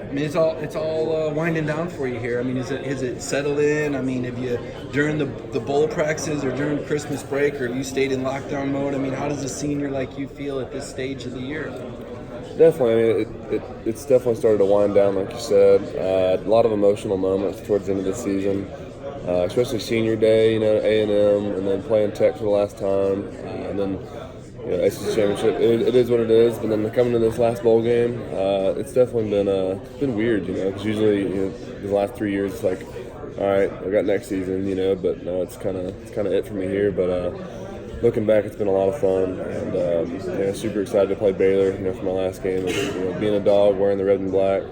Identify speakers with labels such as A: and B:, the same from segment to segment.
A: I mean, it's all winding down for you here. I mean, is it settled in? I mean, have you during the bowl practices or during Christmas break, or have you stayed in lockdown mode? I mean, how does a senior like you feel at this stage of the year?
B: Definitely. I mean, it's definitely started to wind down, like you said. A lot of emotional moments towards the end of the season, especially senior day. A&M, and then playing Tech for the last time, and then ACC championship. It is what it is. But then coming to this last bowl game, it's definitely been weird. Because usually the last 3 years it's like, all right, I got next season. But no, it's kind of it for me here. But looking back, it's been a lot of fun, and super excited to play Baylor. For my last game, being a dog wearing the red and black,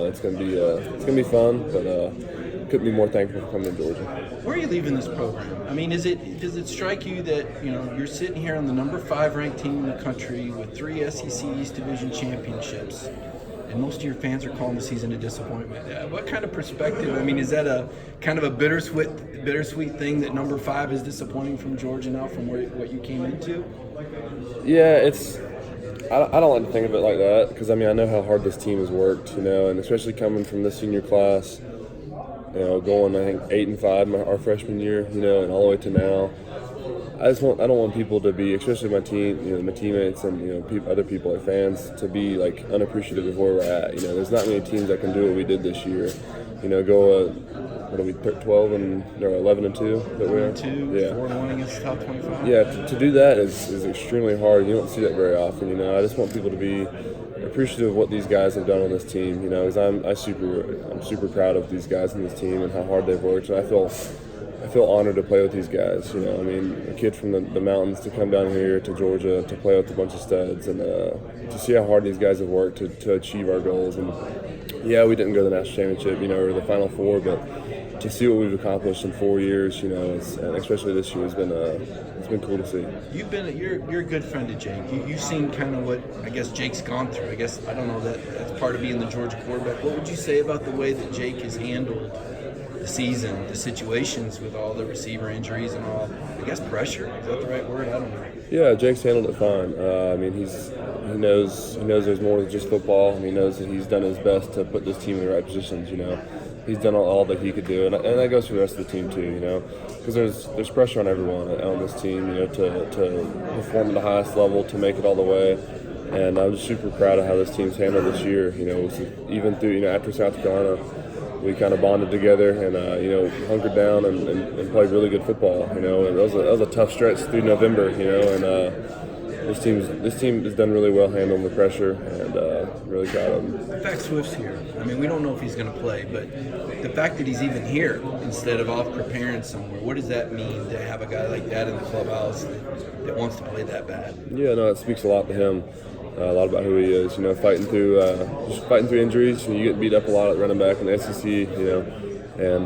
B: it's gonna be fun. But couldn't be more thankful for coming to Georgia.
A: Where are you leaving this program? I mean, does it strike you that you're sitting here on the number 5 ranked team in the country with 3 SEC East Division championships, and most of your fans are calling the season a disappointment? What kind of perspective? I mean, is that a kind of a bittersweet thing that number 5 is disappointing from Georgia now from what you came into?
B: Yeah, I don't like to think of it like that because I know how hard this team has worked, and especially coming from this senior class, going I think 8-5 our freshman year, and all the way to now. I don't want people to be, especially my team, my teammates and other people, like fans, to be like unappreciative of where we're at. There's not many teams that can do what we did this year. Go what are we 12 and or 11-2 that we are.
A: 4-1 against the top 25.
B: Yeah, to do that is extremely hard. You don't see that very often. I just want people to be appreciative of what these guys have done on this team. Because I'm super proud of these guys and this team and how hard they've worked, and I feel honored to play with these guys. A kid from the mountains to come down here to Georgia to play with a bunch of studs and to see how hard these guys have worked to achieve our goals. And yeah, we didn't go to the national championship, or the Final Four, but to see what we've accomplished in 4 years, and especially this year, it's been cool to see.
A: You're a good friend of Jake. You've seen kind of what I guess Jake's gone through. I guess I don't know that's part of being the Georgia quarterback. What would you say about the way that Jake has handled the season, the situations with all the receiver injuries and all, I guess pressure? Is that the right word? I don't know.
B: Yeah, Jake's handled it fine. He knows there's more than just football, and he knows that he's done his best to put this team in the right positions. He's done all that he could do, and that goes for the rest of the team too. Because there's pressure on everyone on this team, to perform at the highest level, to make it all the way. And I'm just super proud of how this team's handled this year. Even through after South Carolina, we kind of bonded together and hunkered down and played really good football. And that was a tough stretch through November. And this team has done really well handling the pressure, and really proud of them.
A: The fact Swift's here. I mean, we don't know if he's going to play, but the fact that he's even here instead of off preparing somewhere, what does that mean to have a guy like that in the clubhouse that wants to play that bad?
B: Yeah, no, it speaks a lot to him. A lot about who he is, fighting through injuries. You get beat up a lot at running back in the SEC, and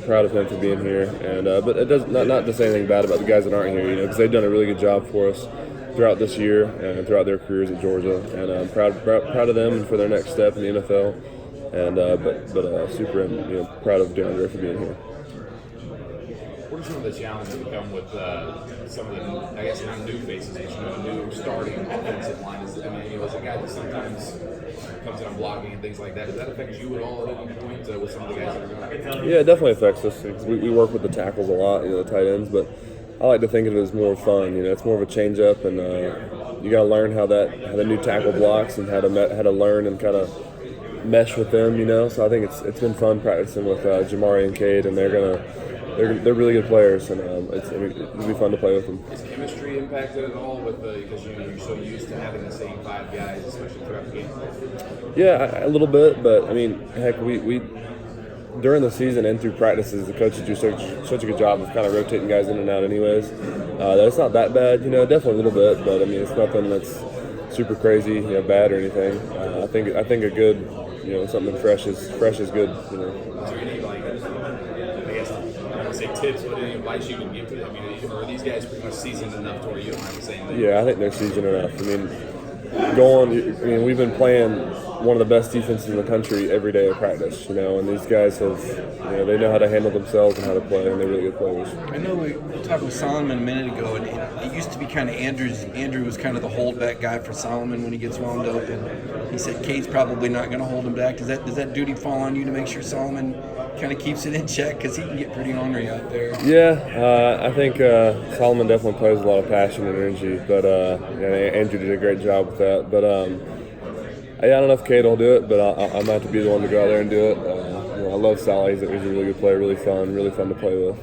B: proud of him for being here. And but it does not to say anything bad about the guys that aren't here, because they've done a really good job for us throughout this year and throughout their careers at Georgia. And I'm proud of them for their next step in the NFL. And but super proud of DeAndre for being here.
C: What are some of the challenges that come with some of the, I guess not new faces, but new starting offensive line? Is a guy that sometimes comes in on blocking and things like that. Does that affect you at all at any point with some of the guys that are going?
B: Yeah, it definitely affects us. We work with the tackles a lot, the tight ends, but I like to think of it as more fun. It's more of a change up, and you got to learn how the new tackle blocks and how to learn and kind of mesh with them. So I think it's been fun practicing with Jamari and Cade, and they're really good players, and it'll be fun to play with them.
C: Is chemistry impacted at all with because you're so used to having the same 5 guys, especially throughout the game?
B: Yeah, a little bit, but heck, we during the season and through practices, the coaches do such a good job of kind of rotating guys in and out anyways. It's not that bad, definitely a little bit, but it's nothing that's super crazy, bad or anything. I think a good, something fresh is good,
C: Is there any, I guess, I don't want to say tips, but any advice you can give to them? Are these guys pretty much seasoned enough to where you don't have to say anything?
B: Yeah, I think they're seasoned enough. we've been playing one of the best defenses in the country every day of practice, and these guys they know how to handle themselves and how to play, and they're really good players.
A: I know we talked with Solomon a minute ago, and it used to be kind of Andrew was kind of the holdback guy for Solomon when he gets wound up, and he said Cade's probably not going to hold him back. Does that duty fall on you to make sure Solomon kind of keeps it in check, because he can get pretty ornery out there?
B: Yeah, I think Solomon definitely plays a lot of passion and energy, but Andrew did a great job with that. But I don't know if Cade will do it, but I might have to be the one to go out there and do it. I love Sally. He's a really good player, really fun to play with.